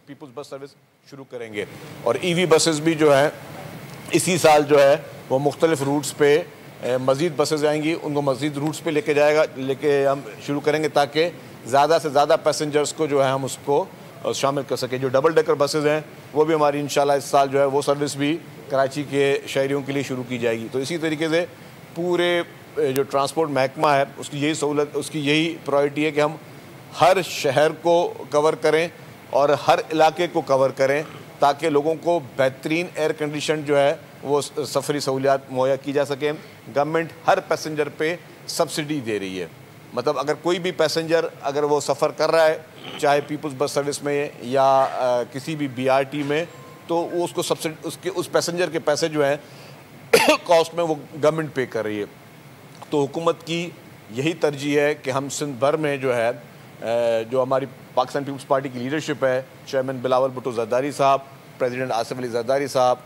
Peoples bus service शुरू करेंगे और ईवी बसेस भी जो है इसी साल जो है वो मुख्तलिफ रूट्स पे मज़ीद बसेस आएंगी, उनको मज़ीद रूट्स पे लेके हम शुरू करेंगे ताकि ज़्यादा से ज़्यादा पैसेंजर्स को जो है हम उसको शामिल कर सकें। जो डबल डेकर बसेस हैं वो भी हमारी इंशाल्लाह इस साल जो है वो सर्विस भी कराची के शहरियों के लिए शुरू की जाएगी। तो इसी तरीके से पूरे जो ट्रांसपोर्ट महकमा है उसकी यही सहूलत, उसकी यही प्रायोरिटी है कि हम हर शहर को कवर करें और हर इलाके को कवर करें ताकि लोगों को बेहतरीन एयर कंडीशन जो है वो सफरी सहूलियात मुहैया की जा सकें। गवर्नमेंट हर पैसेंजर पे सब्सिडी दे रही है, मतलब अगर कोई भी पैसेंजर अगर वो सफ़र कर रहा है चाहे पीपल्स बस सर्विस में या किसी भी BRT में, तो वो उसको सब्सिडी उसके उस पैसेंजर के पैसे जो हैं कॉस्ट में वो गवर्नमेंट पे कर रही है। तो हुकूमत की यही तरजीह है कि हम सिंध भर में जो है जो हमारी पाकिस्तान पीपल्स पार्टी की लीडरशिप है, चेयरमैन बिलावल भुट्टो जरदारी साहब, प्रेसिडेंट आसिफ अली जरदारी साहब,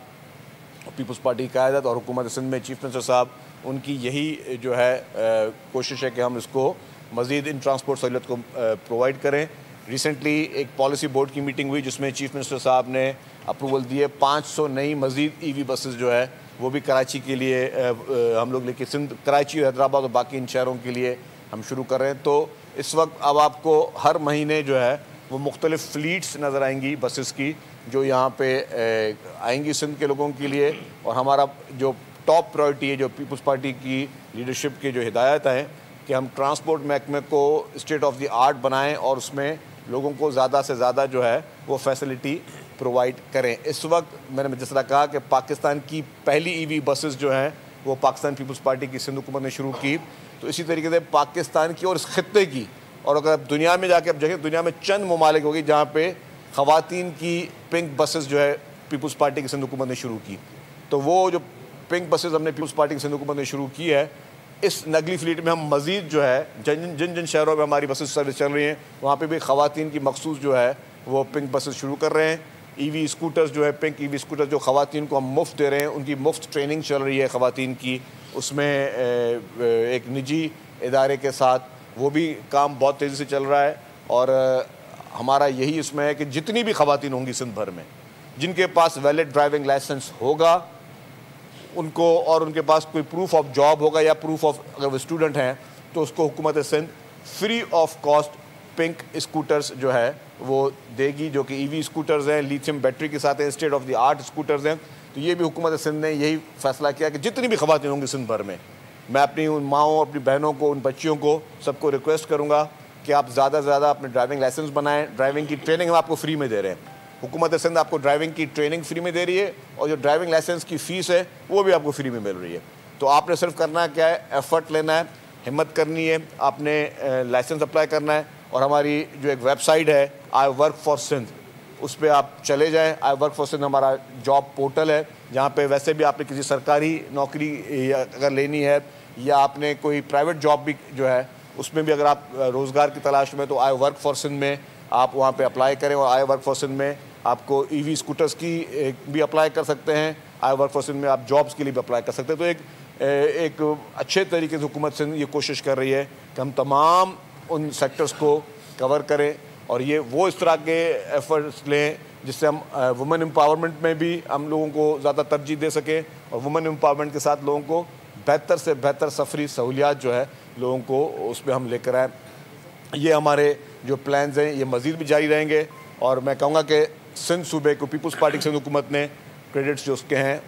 पीपल्स पार्टी की क़यादत और हुकूमत सिंध में चीफ मिनिस्टर साहब, उनकी यही जो है कोशिश है कि हम इसको मज़ीद इन ट्रांसपोर्ट सहूलियत को प्रोवाइड करें। रिसेंटली एक पॉलिसी बोर्ड की मीटिंग हुई जिसमें चीफ मिनिस्टर साहब ने अप्रूवल दिए 500 नई मज़ीद EV बसेस जो है वो भी कराची के लिए हम लोग लेके सिंध, कराची, हैदराबाद और बाकी इन शहरों के लिए हम शुरू कर रहे हैं। तो इस वक्त अब आपको हर महीने जो है वो मुख्तलिफ़ फ़्लीट्स नज़र आएंगी बसेस की जो यहाँ पे आएंगी सिंध के लोगों के लिए। और हमारा जो टॉप प्रायोरिटी है जो पीपल्स पार्टी की लीडरशिप के जो हिदायत हैं कि हम ट्रांसपोर्ट महकमे को स्टेट ऑफ द आर्ट बनाएं और उसमें लोगों को ज़्यादा से ज़्यादा जो है वो फैसिलिटी प्रोवाइड करें। इस वक्त मैंने जिस तरह कहा कि पाकिस्तान की पहली EV बसेस जो हैं वो पाकिस्तान पीपल्स पार्टी की सिंध हुकूमत ने शुरू की, तो इसी तरीके से पाकिस्तान की और इस खत्ते की, और अगर दुनिया में जाके अब देखें दुनिया में चंद ममालिक होगी जहाँ पे ख़वातीन की पिंक बसेस जो है पीपल्स पार्टी की सिंध हुकूमत ने शुरू की। तो वो जो पिंक बसेस हमने पीपल्स पार्टी की सिंध हुकूमत ने शुरू की है, इस नगली फ्लीट में हम मज़ीद जो है जिन जिन शहरों में हमारी बसेस सर्विस चल रही हैं वहाँ पे भी ख़वातीन की मखसूस जो है वो पिंक बसेस शुरू कर रहे हैं। EV स्कूटर्स जो है, पिंक EV स्कूटर जो ख़वातीन को हम मुफ्त दे रहे हैं, उनकी मुफ्त ट्रेनिंग चल रही है ख़वातीन की, उसमें एक निजी इदारे के साथ वो भी काम बहुत तेज़ी से चल रहा है। और हमारा यही इसमें है कि जितनी भी ख़वातीन होंगी सिंध भर में जिनके पास वैलिड ड्राइविंग लाइसेंस होगा उनको, और उनके पास कोई प्रूफ ऑफ जॉब होगा या प्रूफ ऑफ अगर वो स्टूडेंट हैं तो उसको हुकूमत Sindh free of cost pink scooters जो है वो देगी, जो कि EV स्कूटर्स हैं, लिथियम बैटरी के साथ हैं, state of the art scooters हैं। तो ये भी हुकूमत सिंध ने यही फैसला किया कि जितनी भी ख़वातीन होंगी सिंध भर में, मैं अपनी उन माओं, अपनी बहनों को, उन बच्चियों को सबको रिक्वेस्ट करूँगा कि आप ज़्यादा से ज़्यादा अपने ड्राइविंग लाइसेंस बनाएं। ड्राइविंग की ट्रेनिंग हम आपको फ्री में दे रहे हैं, हुकूमत सिंध आपको ड्राइविंग की ट्रेनिंग फ्री में दे रही है और जो ड्राइविंग लाइसेंस की फ़ीस है वो भी आपको फ्री में मिल रही है। तो आपने सिर्फ करना क्या है, एफ़र्ट लेना है, हिम्मत करनी है, आपने लाइसेंस अप्लाई करना है। और हमारी जो एक वेबसाइट है आई वर्क फॉर सिंध, उस पर आप चले जाएं। आई वर्क फॉर सिंध हमारा जॉब पोर्टल है जहाँ पे वैसे भी आपने किसी सरकारी नौकरी अगर लेनी है या आपने कोई प्राइवेट जॉब भी जो है उसमें भी अगर आप रोज़गार की तलाश में, तो आई वर्क फॉर सिंध में आप वहाँ पे अप्लाई करें। और आई वर्क फॉर सिंध में आपको EV स्कूटर्स की भी अप्लाई कर सकते हैं, आई वर्क फॉर सिंध में आप जॉब्स के लिए भी अप्लाई कर सकते हैं। तो एक अच्छे तरीके से हुकूमत सिंध ये कोशिश कर रही है कि हम तमाम उन सेक्टर्स को कवर करें और ये वो इस तरह के एफर्ट्स लें जिससे हम वुमेन एम्पावरमेंट में भी हम लोगों को ज़्यादा तरजीह दे सकें और वुमेन एम्पावरमेंट के साथ लोगों को बेहतर से बेहतर सफरी सहूलियात जो है लोगों को उस पर हम लेकर आएँ। ये हमारे जो प्लान्स हैं ये मज़ीद भी जारी रहेंगे और मैं कहूँगा कि सिंध सूबे को पीपल्स पार्टी की सिंध हुकूमत ने क्रेडिट्स जो उसके हैं,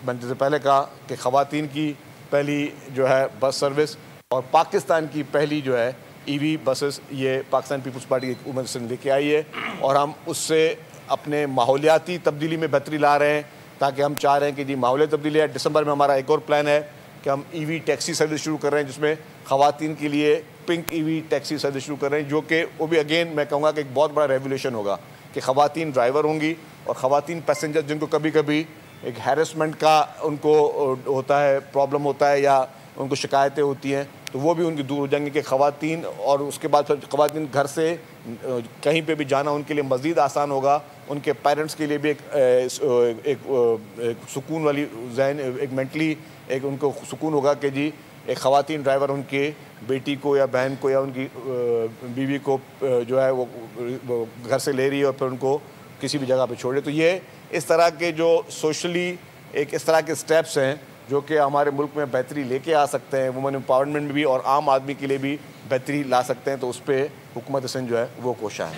मैंने जैसे पहले कहा कि ख़वातीन की पहली जो है बस सर्विस और पाकिस्तान की पहली जो है EV बसेस ये पाकिस्तान पीपल्स पार्टी की हुकूमत सिंध लेके आई है और हम उससे अपने माहौलियाती तब्दीली में बेहतरी ला रहे हैं ताकि हम चाह रहे हैं कि जी माहौलियाती तब्दीली है। दिसंबर में हमारा एक और प्लान है कि हम EV टैक्सी सर्विस शुरू कर रहे हैं जिसमें ख़वातीन के लिए पिंक EV टैक्सी सर्विस शुरू कर रहे हैं, जो कि वो भी अगेन मैं कहूँगा कि एक बहुत बड़ा रेवोल्यूशन होगा कि ख़वातीन ड्राइवर होंगी और ख़वातीन पैसेंजर जिनको कभी कभी एक हैरेसमेंट का उनको होता है, प्रॉब्लम होता है या उनको शिकायतें होती हैं, तो वो भी उनकी दूर हो जाएंगे कि ख़वातीन, और उसके बाद फिर ख़वातीन घर से कहीं पे भी जाना उनके लिए मज़ीद आसान होगा। उनके पेरेंट्स के लिए भी एक सुकून वाली जहन, एक मेंटली एक उनको सुकून होगा कि जी एक ख़वातीन ड्राइवर उनके बेटी को या बहन को या उनकी बीवी को जो है वो घर से ले रही है और फिर उनको किसी भी जगह पे छोड़े। तो ये इस तरह के जो सोशली एक इस तरह के स्टेप्स हैं जो कि हमारे मुल्क में बेहतरी लेके आ सकते हैं, वुमेन एम्पावरमेंट में भी और आम आदमी के लिए भी बेहतरी ला सकते हैं। तो उस पर हुकूमत सिंध जो है वो कोशा है।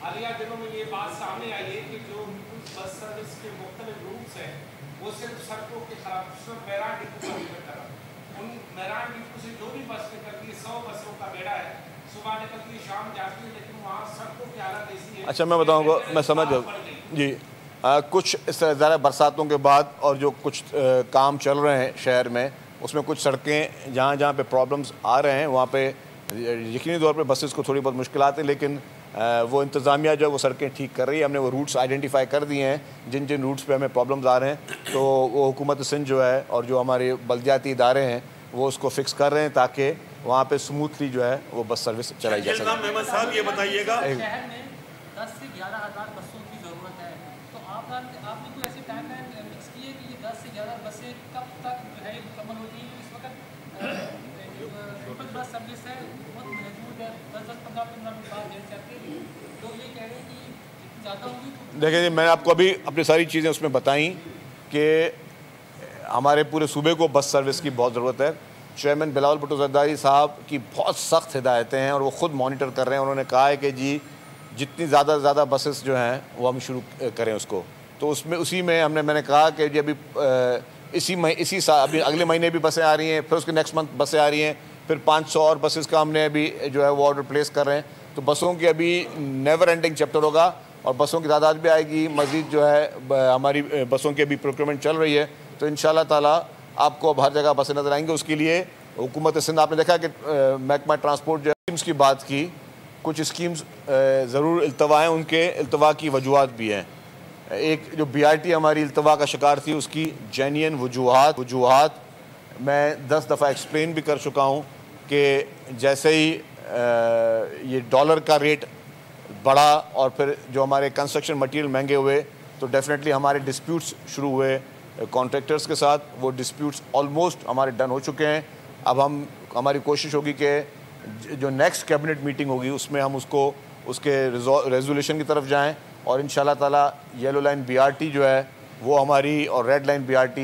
हालिया दिनों में ये बात सामने आई है कि जो बस सर्विस के मुख्तलिफ रूट्स हैं वो सिर्फ सड़कों के खराब मैरान डिपो पर निर्भर कर रहा है। उन मैरान डिपो से जो भी बस निकलती है 100 बसों का बेड़ा है, सुबह निकलती है शाम जाती है, लेकिन वहाँ सड़कों की हालत ऐसी है। अच्छा, मैं बताऊँगा, मैं समझ जी कुछ इस तरह ज़्यादा बरसातों के बाद और जो कुछ काम चल रहे हैं शहर में, उसमें कुछ सड़कें जहाँ जहाँ पे प्रॉब्लम्स आ रहे हैं वहाँ पे यकीनी तौर पे बसेस को थोड़ी बहुत मुश्किलात है, लेकिन वो इंतज़ामिया जो है वो सड़कें ठीक कर रही है। हमने वो रूट्स आइडेंटिफाई कर दिए हैं जिन जिन रूट्स पे हमें प्रॉब्लम्स आ रहे हैं, तो वो हुकूमत सिंध जो है और जो हमारे बल्दियाती इदारे हैं वो उसको फिक्स कर रहे हैं ताकि वहाँ पे स्मूथली जो है वो बस सर्विस चलाई जा सके। मेहमद साहब ये बताइएगा, शहर में 10 से 11,000 बसों की ज़रूरत है, तो आपने कोई ऐसी टाइमलाइन फिक्स की है कि ये 10 से 11 बसें कब तक जो है मुकम्मल होती हैं? इस वक्त बस सर्विस है बहुत महदूद है, 10-15 मिनट बाद देर जाती है, तो ये कह रहे हैं कि इतनी ज़्यादा होगी। देखिए जी, मैंने आपको अभी अपनी सारी चीज़ें उसमें बताई कि हमारे पूरे सूबे को बस सर्विस की बहुत ज़रूरत है। चेयरमैन बिलावल भुट्टो ज़रदारी साहब की बहुत सख्त हिदायतें हैं और वो ख़ुद मॉनिटर कर रहे हैं। उन्होंने कहा है कि जी जितनी ज़्यादा से ज़्यादा बसेस जो हैं वो हम शुरू करें उसको, तो उसमें उसी में मैंने कहा कि जी अभी इसी साल अभी अगले महीने भी बसें आ रही हैं, फिर उसके नेक्स्ट मंथ बसें आ रही हैं, फिर 500 और बसेस का हमने अभी जो है वो ऑर्डर प्लेस कर रहे हैं। तो बसों की अभी नेवर एंडिंग चैप्टर होगा और बसों की तादाद भी आएगी। मज़ीद जो है हमारी बसों की अभी प्रोक्योरमेंट चल रही है, तो इंशाल्लाह ताला आपको अब हर जगह बसें नज़र आएंगी। उसके लिए हुकूमत सिंध, आपने देखा कि महकमा ट्रांसपोर्ट जो स्कीम्स की बात की, कुछ स्कीम्स ज़रूर इल्तवा हैं, उनके इल्तवा की वजूहत भी हैं। एक जो BRT हमारी इल्तवा का शिकार थी उसकी जेन्युइन वजूहत मैं 10 दफ़ा एक्सप्लेन भी कर चुका हूँ कि जैसे ही ये डॉलर का रेट बढ़ा और फिर जो हमारे कंस्ट्रक्शन मटेरियल महंगे हुए तो डेफिनेटली हमारे डिस्प्यूट्स शुरू हुए कॉन्ट्रैक्टर्स के साथ। वो डिस्प्यूट्स ऑलमोस्ट हमारे डन हो चुके हैं। अब हमारी कोशिश होगी कि जो नेक्स्ट कैबिनेट मीटिंग होगी उसमें हम उसके रेजोल्यूशन की तरफ जाएं और इंशाल्लाह ताला येलो लाइन BRT जो है वो हमारी और red line BRT,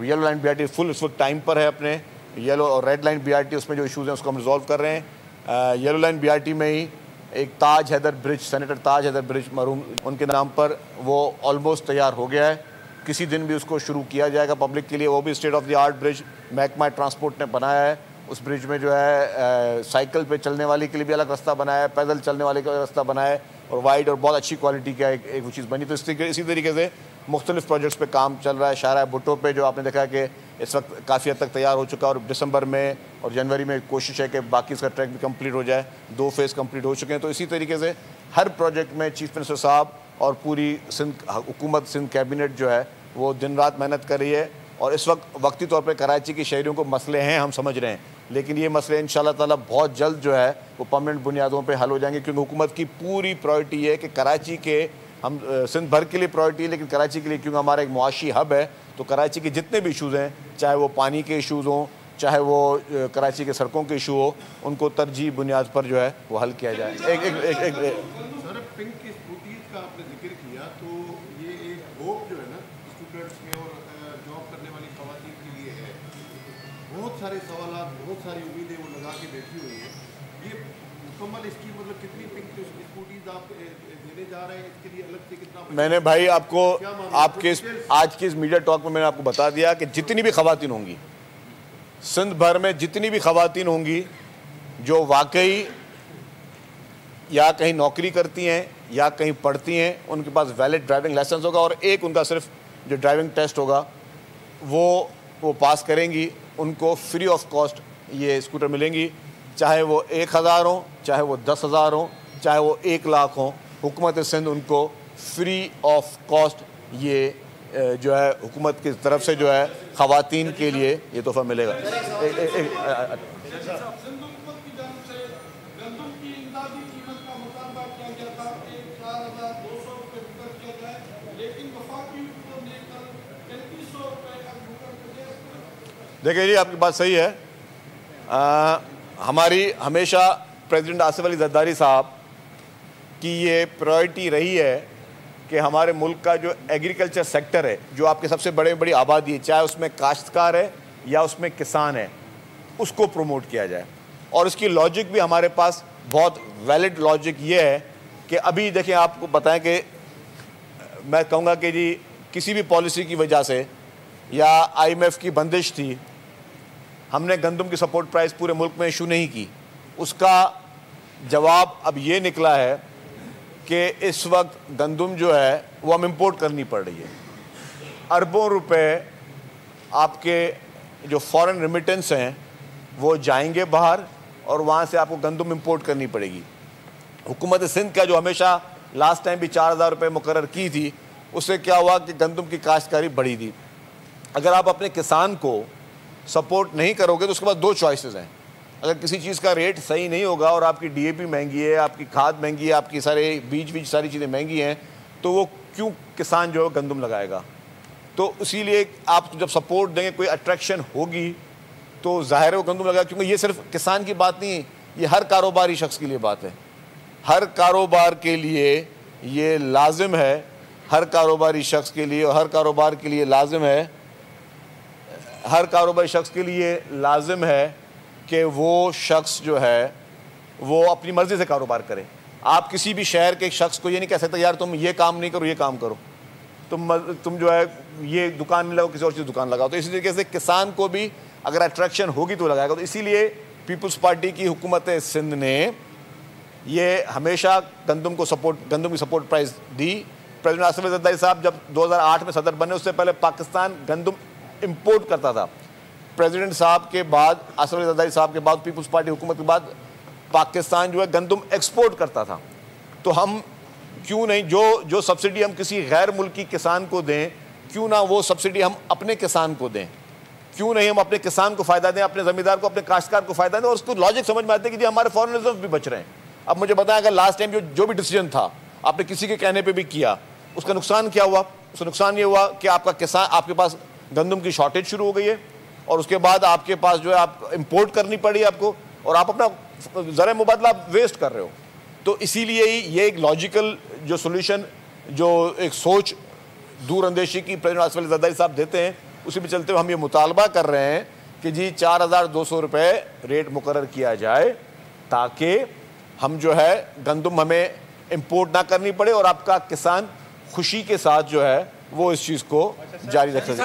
yellow line BRT full इस वक्त टाइम पर है अपने, येलो और रेड लाइन BRT उसमें जो इशूज़ हैं उसको हम रिजॉल्व कर रहे हैं। येलो लाइन BRT में ही एक ताज हैदर ब्रिज, सेनेटर ताज हैदर ब्रिज मरूम उनके नाम पर, वो ऑलमोस्ट तैयार हो गया है। किसी दिन भी उसको शुरू किया जाएगा पब्लिक के लिए। वो भी state of the art bridge महकमा ट्रांसपोर्ट ने बनाया है। उस ब्रिज में जो है साइकिल पे चलने वाले के लिए भी अलग रास्ता बनाया है, पैदल चलने वाले का रास्ता बनाया है और वाइड और बहुत अच्छी क्वालिटी का एक वो चीज़ बनी। तो इसी तरीके से मुख्तलिफ प्रोजेक्ट्स पे काम चल रहा है। शाहराह भुट्टो पे जो आपने देखा कि इस वक्त काफ़ी हद तक तैयार हो चुका है और दिसंबर में और जनवरी में कोशिश है कि बाकी इसका ट्रैक भी कंप्लीट हो जाए। 2 फेज़ कंप्लीट हो चुके हैं। तो इसी तरीके से हर प्रोजेक्ट में चीफ मिनिस्टर साहब और पूरी हुकूमत सिंध कैबिनेट जो है वो दिन रात मेहनत कर रही है। और इस वक्त वक्ती तौर पर कराची के शहरियों को मसले हैं, हम समझ रहे हैं, लेकिन ये मसले इंशाल्लाह ताला बहुत जल्द जो है वो परमानेंट बुनियादों पे हल हो जाएंगे, क्योंकि हुकूमत की पूरी प्रायोरिटी है कि कराची के, हम सिंध भर के लिए प्रायोरिटी है लेकिन कराची के लिए, क्योंकि हमारा एक मुआशी हब है, तो कराची के जितने भी इशूज़ हैं, चाहे वो पानी के इशूज़ हों, चाहे वो कराची के सड़कों के इशू हो, उनको तरजीह बुनियाद पर जो है वो हल किया जाए। सर, पिंक की स्कूटीज का आपने जिक्र किया, तो ये एक होप जो है ना स्टूडेंट्स में और जॉब करने वाली खवातीन के लिए है। बहुत सारे सवाल, बहुत सारी उम्मीदें वो लगा के बैठी हुई हैं। ये मुकम्मल स्कीम मतलब कितनी पिंक स्कूटीज आप देने जा रहे हैं, इसके लिए अलग से कितना? मैंने भाई आपको आपके आज के इस मीडिया टॉक में मैंने आपको बता दिया कि जितनी भी खवातीन होंगी सिंध भर में, जितनी भी खवातीन होंगी जो वाकई या कहीं नौकरी करती हैं या कहीं पढ़ती हैं, उनके पास वैलिड ड्राइविंग लाइसेंस होगा और एक उनका सिर्फ जो ड्राइविंग टेस्ट होगा वो पास करेंगी, उनको फ्री ऑफ कॉस्ट ये स्कूटर मिलेंगी। चाहे वो 1,000 हो, चाहे वो 10,000 हो, चाहे वो 1 लाख हो, हुकूमत सिंध उनको फ्री ऑफ कॉस्ट ये जो है हुकूमत की तरफ से जो है ख़वातीन के लिए ये तोहफ़ा मिलेगा। देखिए जी, आपकी बात सही है। हमारी हमेशा प्रेसिडेंट आसिफ अली जरदारी साहब की ये प्रायोरिटी रही है कि हमारे मुल्क का जो एग्रीकल्चर सेक्टर है, जो आपके सबसे बड़ी आबादी है, चाहे उसमें काश्तकार है या उसमें किसान है, उसको प्रमोट किया जाए। और इसकी लॉजिक भी हमारे पास बहुत वैलिड लॉजिक ये है कि अभी देखें, आपको बताएं कि मैं कहूँगा कि जी किसी भी पॉलिसी की वजह से या IMF की बंदिश थी, हमने गंदम की सपोर्ट प्राइस पूरे मुल्क में इशू नहीं की। उसका जवाब अब ये निकला है कि इस वक्त गंदम जो है वो हम इंपोर्ट करनी पड़ रही है। अरबों रुपए आपके जो फॉरेन रेमिटेंस हैं वो जाएंगे बाहर और वहाँ से आपको गंदम इंपोर्ट करनी पड़ेगी। हुकूमत सिंध का जो हमेशा लास्ट टाइम भी 4,000 रुपये मुकर्रर की थी, उससे क्या हुआ कि गंदम की काश्तकारी बढ़ी थी। अगर आप अपने किसान को सपोर्ट नहीं करोगे तो उसके बाद दो चॉइसेस हैं। अगर किसी चीज़ का रेट सही नहीं होगा और आपकी DAP महंगी है, आपकी खाद महंगी है, आपकी सारे बीज सारी चीज़ें महंगी हैं, तो वो क्यों किसान जो है गंदम लगाएगा। तो इसीलिए आप जब सपोर्ट देंगे, कोई अट्रैक्शन होगी तो ज़ाहिर है वो गंदम लगाएगा। क्योंकि ये सिर्फ किसान की बात नहीं है, ये हर कारोबारी शख्स के लिए बात है। हर कारोबार के लिए ये लाजिम है, हर कारोबारी शख्स के लिए, हर कारोबार के लिए लाजिम है, हर कारोबारी शख्स के लिए लाजिम है कि वो शख्स जो है वो अपनी मर्ज़ी से कारोबार करे। आप किसी भी शहर के एक शख्स को ये नहीं कह सकते यार तुम ये काम नहीं करो, ये काम करो, तुम जो है ये दुकान नहीं लगाओ, किसी और चीज़ दुकान लगाओ। तो इसी तरीके से किसान को भी अगर अट्रैक्शन होगी तो लगाएगा। तो इसीलिए पीपल्स पार्टी की हुकूमत सिंध ने ये हमेशा गंदम की सपोर्ट प्राइस दी। प्रेसिडेंट आसिफ अली जरदारी साहब जब 2008 में सदर बने, उससे पहले पाकिस्तान गंदम इंपोर्ट करता था। प्रेसिडेंट साहब के बाद, आसिफ अली जरदारी साहब के बाद, पीपल्स पार्टी हुकूमत के बाद पाकिस्तान जो है गंदम एक्सपोर्ट करता था। तो हम क्यों नहीं जो सब्सिडी हम किसी गैर मुल्की किसान को दें, क्यों ना वो सब्सिडी हम अपने किसान को दें। क्यों नहीं हम अपने किसान को फ़ायदा दें, अपने ज़मींदार को, अपने काश्तकार को फ़ायदा दें। और उसको लॉजिक समझ में आता है कि जी हमारे फॉरेन रिजर्व भी बच रहे हैं। अब मुझे बताएं, अगर लास्ट टाइम जो भी डिसीजन था आपने किसी के कहने पे भी किया, उसका नुकसान क्या हुआ? उसका नुकसान ये हुआ कि आपका किसान, आपके पास गंदम की शॉर्टेज शुरू हो गई है और उसके बाद आपके पास जो है आप इंपोर्ट करनी पड़ी आपको, और आप अपना ज़र मुबादला वेस्ट कर रहे हो। तो इसीलिए ही ये एक लॉजिकल जो सोल्यूशन, जो एक सोच दूर अंदेशी की प्रेसिडेंट आसिफ अली जरदारी साहब देते हैं, उसी पे चलते हुए हम ये मुतालबा कर रहे हैं कि जी 4,200 रुपये रेट मुकर्रर किया जाए, ताकि हम जो है गंदम हमें इंपोर्ट ना करनी पड़े और आपका किसान खुशी के साथ जो है वो इस चीज़ को जारी रख सके। सर,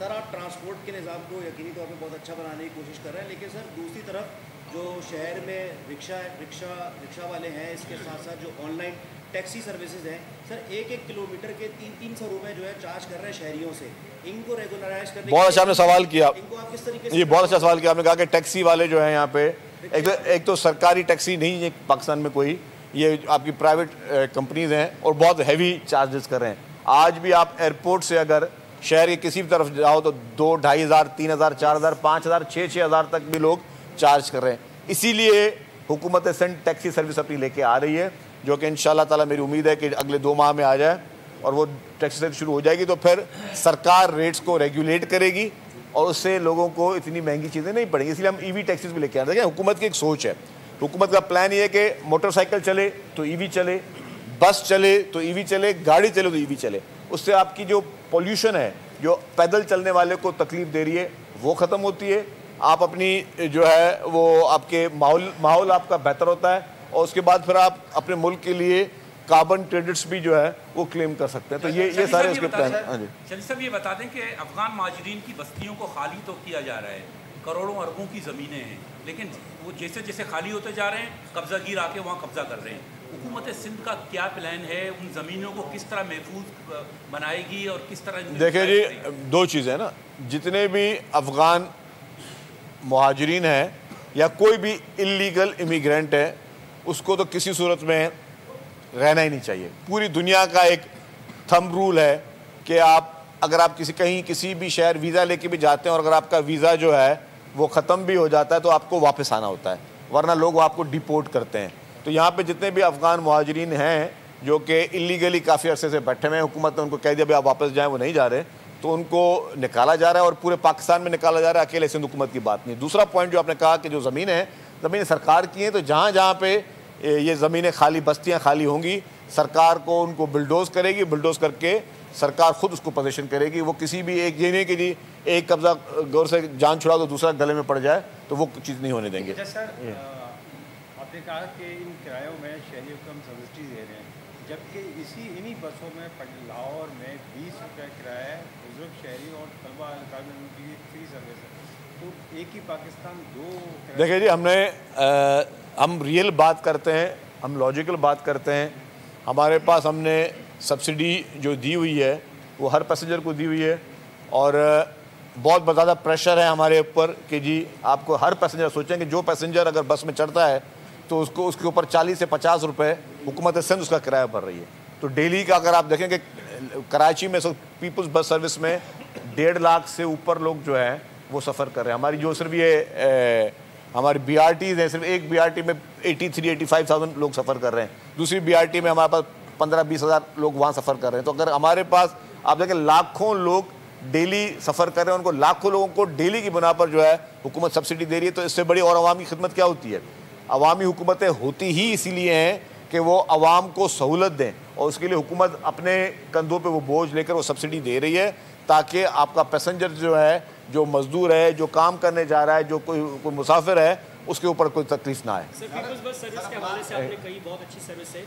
आप ट्रांसपोर्ट के निज़ाम को यकीनी तौर पे बहुत अच्छा बनाने की कोशिश कर रहे हैं, लेकिन सर दूसरी तरफ जो शहर में रिक्शा वाले हैं, इसके साथ साथ जो ऑनलाइन टैक्सी सर्विसेज हैं, सर 1-1 किलोमीटर के 300 रुपये जो है चार्ज कर रहे हैं शहरियों से। इनको रेगुलराइज करने, बहुत अच्छा आपने सवाल किया, इनको आप किस तरीके से, ये बहुत अच्छा सवाल किया आपने। कहा कि टैक्सी वाले जो है यहाँ पे एक तो सरकारी टैक्सी नहीं है पाकिस्तान में कोई, ये आपकी प्राइवेट कंपनीज हैं और बहुत हैवी चार्जेस कर रहे हैं। आज भी आप एयरपोर्ट से अगर शहर के किसी भी तरफ जाओ तो 2-2,500, 3,000, 4,000, 5,000, 6,000 तक भी लोग चार्ज कर रहे हैं। इसीलिए हुकूमत सिंध टैक्सी सर्विस अपनी लेके आ रही है, जो कि इंशाल्लाह ताला मेरी उम्मीद है कि अगले 2 माह में आ जाए और वो टैक्सी सर्विस शुरू हो जाएगी। तो फिर सरकार रेट्स को रेगुलेट करेगी और उससे लोगों को इतनी महंगी चीज़ें नहीं पड़ेंगी। इसलिए हम EV टैक्सीज भी लेके आ रहे हैं। हुकूमत की एक सोच है, हुकूमत का प्लान ये है कि मोटरसाइकिल चले तो EV चले, बस चले तो EV चले, गाड़ी चले तो EV चले। उससे आपकी जो पॉल्यूशन है, जो पैदल चलने वाले को तकलीफ दे रही है, वो ख़त्म होती है। आप अपनी जो है वो आपके माहौल आपका बेहतर होता है और उसके बाद फिर आप अपने मुल्क के लिए कार्बन क्रेडिट्स भी जो है वो क्लेम कर सकते हैं। तो ये सारे उसके प्लान। हाँ जी, चलिए साहब, ये बता दें कि अफगान महाजरीन की बस्तियों को खाली तो किया जा रहा है, करोड़ों अरबों की ज़मीनें हैं, लेकिन वो जैसे जैसे खाली होते जा रहे हैं, कब्ज़ागीर आके वहाँ कब्ज़ा कर रहे हैं। हुकूमत सिंध का क्या प्लान है, उन ज़मीनों को किस तरह महफूज बनाएगी और किस तरह? देखिए जी, 2 चीज़ें हैं ना, जितने भी अफ़गान महाजरीन हैं या कोई भी इल्लीगल इमिग्रेंट है, उसको तो किसी सूरत में रहना ही नहीं चाहिए। पूरी दुनिया का एक थंब रूल है कि अगर आप किसी भी शहर वीज़ा लेके भी जाते हैं और अगर आपका वीज़ा जो है वो ख़त्म भी हो जाता है तो आपको वापस आना होता है, वरना लोग आपको डिपोर्ट करते हैं। तो यहाँ पे जितने भी अफ़गान महाजरीन हैं जो कि इल्लीगली काफ़ी अरसे से बैठे हुए हैं, हुकूमत ने उनको कह दिया भाई आप वापस जाएँ, वो नहीं जा रहे, तो उनको निकाला जा रहा है और पूरे पाकिस्तान में निकाला जा रहा है, अकेले सिंध हुकूमत की बात नहीं। दूसरा पॉइंट जो आपने कहा कि जो ज़मीनें हैं, ज़मीनें सरकार की हैं, तो जहाँ जहाँ पे ये ज़मीनें खाली, बस्तियाँ खाली होंगी, सरकार को उनको बिल्डोज़ करेगी, बिल्डोज़ करके सरकार खुद उसको पोजीशन करेगी। वो किसी भी एक ये नहीं कि जी एक कब्ज़ा गौर से जान छुड़ा तो दूसरा गले में पड़ जाए, तो वो चीज़ नहीं होने देंगे। सर आपने कहा कि इन किरायों में शहरियों को हम सब्सिडी दे रहे हैं, जबकि इन्हीं बसों में लाहौर में 20 रुपये किराया है, बुजुर्ग शहरी और तलबा की फ्री सर्विस है। तो एक ही पाकिस्तान दो। देखिए जी, हम रियल बात करते हैं, हम लॉजिकल बात करते हैं। हमारे पास हमने सब्सिडी जो दी हुई है वो हर पैसेंजर को दी हुई है, और बहुत ज़्यादा प्रेशर है हमारे ऊपर कि जी आपको हर पैसेंजर, सोचें कि जो पैसेंजर अगर बस में चढ़ता है तो उसको उसके ऊपर 40 से 50 रुपये हुकूमत सिंध उसका किराया भर रही है। तो डेली का अगर आप देखें कि कराची में पीपल्स बस सर्विस में 1.5 लाख से ऊपर लोग जो हैं वो सफ़र कर रहे हैं। हमारी जो सिर्फ ये हमारी BRTs हैं, सिर्फ एक BRT में 83-85,000 लोग सफ़र कर रहे हैं, दूसरी BRT में हमारे पास 15-20 हज़ार लोग वहाँ सफ़र कर रहे हैं। तो अगर हमारे पास आप देखें लाखों लोग डेली सफ़र कर रहे हैं, उनको लाखों लोगों को डेली की बुना पर जो है हुकूमत सब्सिडी दे रही है, तो इससे बड़ी और अवामी खिदमत क्या होती है। अवामी हुकूमतें होती ही इसीलिए हैं कि वो अवाम को सहूलत दें, और उसके लिए हुकूमत अपने कंधों पे वो बोझ लेकर वो सब्सिडी दे रही है, ताकि आपका पैसेंजर जो है, जो मजदूर है, जो काम करने जा रहा है, जो कोई मुसाफिर है, उसके ऊपर कोई तकलीफ ना आए। सर, पीपल्स बस सर्विस के हवाले से आपने कही बहुत अच्छी सर्विस है,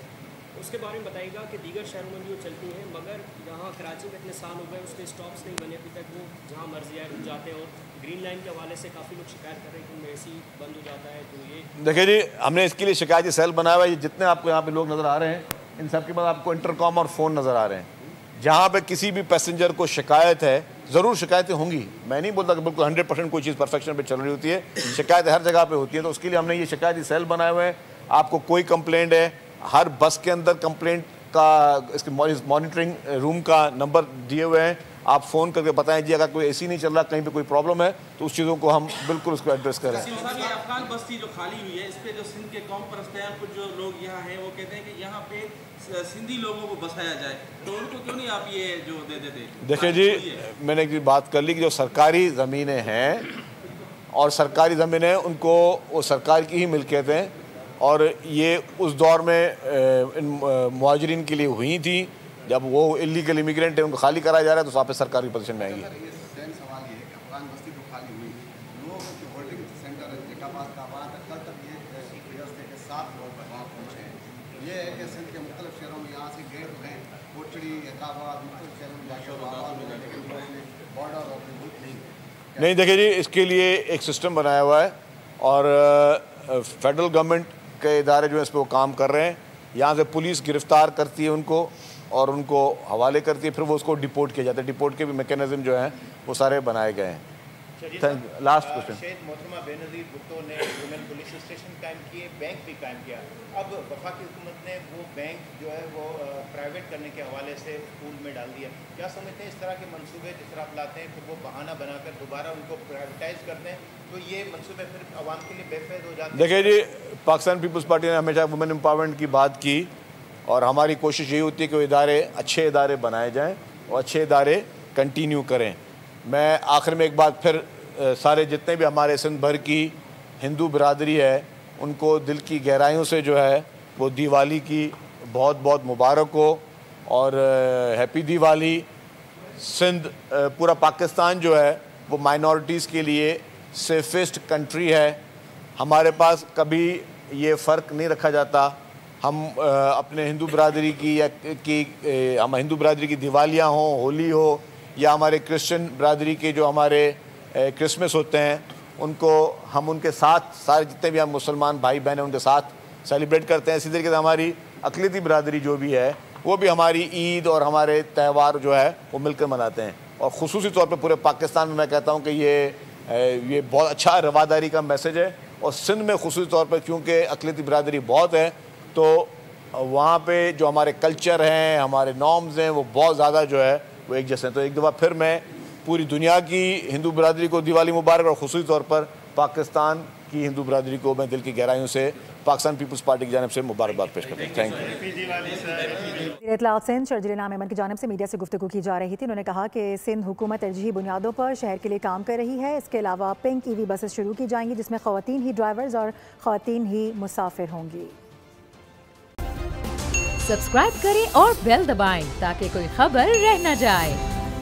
उसके बारे में बताइएगा कि दीगर शहरों में भी वो चलती हैं, मगर यहाँ कराची में इतने साल हो गए उसके स्टॉप्स नहीं बने अभी तक, वो जहाँ मर्जी आए रुक जाते हैं, और ग्रीन लाइन के हवाले से काफ़ी लोग शिकायत कर रहे हैं कि उनमें AC बंद हो जाता है। तो ये देखिए जी, हमने इसके लिए शिकायती सेल बनाया हुआ है। जितने आपको यहाँ पे लोग नज़र आ रहे हैं, इन सब के बाद आपको इंटरकॉम और फ़ोन नज़र आ रहे हैं। जहाँ पे किसी भी पैसेंजर को शिकायत है, ज़रूर शिकायतें होंगी, मैं नहीं बोलता कि बिल्कुल 100% कोई चीज़ परफेक्शन पे चल रही होती है, शिकायतें हर जगह पे होती हैं। तो उसके लिए हमने ये शिकायती सेल बनाए हुए हैं। आपको कोई कंप्लेंट है, हर बस के अंदर कंप्लेंट का इसके मॉनिटरिंग रूम का नंबर दिए हुए हैं, आप फ़ोन करके बताएं जी अगर कोई AC नहीं चल रहा, कहीं पे कोई प्रॉब्लम है, तो उस चीज़ों को हम बिल्कुल उसको एड्रेस करें। ये अफगान बस्ती जो खाली हुई है, इस पे जो सिंध के कौम परस्त हैं, कुछ जो लोग यहाँ हैं वो कहते हैं कि यहाँ पे सिंधी लोगों को बसाया जाए, तो उनको क्यों नहीं आप ये जो दे देते। देखिए जी, मैंने एक बात कर ली कि जो सरकारी ज़मीनें हैं, और सरकारी ज़मीनें उनको वो सरकार की ही मिल्कियत हैं, और ये उस दौर में इन मुहाजिरीन के लिए हुई थी जब वो इलीगल इमिग्रेंट है, उनको खाली कराया जा रहा है, तो वहाँ पे सरकारी पोजीशन में आएंगी। सवाल ये है कि अफगान बस्ती जो खाली हुई, लोग जो होल्डिंग सेंटर है जैकाबाद का, वहाँ तक कल तक ये थे कि 7 लोग वहाँ पहुँचे हैं। ये है कि सिंध के मुख्तलिफ शहरों में यहाँ से गए तो हैं, कोटड़ी, हैदराबाद, मुख्तलिफ शहरों में जाकर, लेकिन बॉर्डर और नहीं। देखिए जी, इसके लिए एक सिस्टम बनाया हुआ है, और फेडरल गवर्नमेंट के इदारे जो है इस पर वो काम कर रहे हैं। यहाँ से पुलिस गिरफ्तार करती है उनको और उनको हवाले करती है, फिर वो उसको डिपोर्ट किया जाता है। डिपोर्ट के भी मैकेनिज्म जो हैं वो सारे बनाए गए हैं। Thank you. Last question. शेख मोहतरमा बेनज़ीर भुट्टो ने वुमेन पुलिस स्टेशन कायम किए, बैंक भी कायम किया। अब वफाकी हुकूमत ने वो बैंक जो है वो प्राइवेट करने के हवाले से पूल में डाल दिया। क्या समझते हैं इस तरह के मंसूबे जिस तरह आप लाते हैं कि वो बहाना बनाकर दोबारा उनको प्राइवेटाइज करते हैं, तो ये मंसूबे फिर आवाम के लिए बेफायदा हो जाते हैं? देखिए जी, पाकिस्तान पीपल्स पार्टी ने हमेशा वुमेन एम्पावरमेंट की बात की, और हमारी कोशिश यही होती है कि वो इदारे, अच्छे इदारे बनाए जाएँ और अच्छे इदारे कंटिन्यू करें। मैं आखिर में एक बात फिर सारे जितने भी हमारे सिंध भर की हिंदू बिरादरी है उनको दिल की गहराइयों से जो है वो दिवाली की बहुत बहुत मुबारक हो, और हैप्पी दिवाली। सिंध, पूरा पाकिस्तान जो है वो माइनॉरिटीज़ के लिए सेफेस्ट कंट्री है। हमारे पास कभी ये फ़र्क नहीं रखा जाता, हम अपने हिंदू बिरादरी की हम हिंदू बिरादरी की दिवालियाँ हों, होली हो, या हमारे क्रिश्चियन बिरादरी के जो हमारे क्रिसमस होते हैं, उनको हम उनके साथ, सारे जितने भी हम मुसलमान भाई बहन हैं उनके साथ सेलिब्रेट करते हैं। इसी तरीके से हमारी अक़लियती बिरादरी जो भी है वो भी हमारी ईद और हमारे त्यौहार जो है वो मिलकर मनाते हैं। और ख़ुसूसी तौर पे पूरे पाकिस्तान में मैं कहता हूँ कि ये बहुत अच्छा रवादारी का मैसेज है। और सिंध में ख़ुसूसी तौर पर क्योंकि अक़लियती बिरादरी बहुत है, तो वहाँ पे जो हमारे कल्चर हैं, हमारे नॉर्म्स हैं, वो बहुत ज़्यादा जो है वो एक जैसे हैं। तो एक दफ़ा फिर मैं पूरी दुनिया की हिंदू बिरादरी को दिवाली मुबारक, और ख़ुसूसी तौर पर पाकिस्तान की हिंदू बरादरी को मैं दिल की गहराइयों से पाकिस्तान पीपल्स पार्टी की जानिब से मुबारकबाद पेश करता हूँ। Thank you. इतलात सिंध शर्जिल नाम अहमद की जानिब से मीडिया से गुफ्तगू की जा रही थी। उन्होंने कहा कि सिंध हुकूमत तरजीही बुनियादों पर शहर के लिए काम कर रही है। इसके अलावा पिंक EV बसेस शुरू की जाएंगी जिसमें ख़वातीन ही ड्राइवर्स और ख़वातीन ही मुसाफिर होंगी। सब्सक्राइब करें और बेल दबाएं ताकि कोई खबर रह न जाए।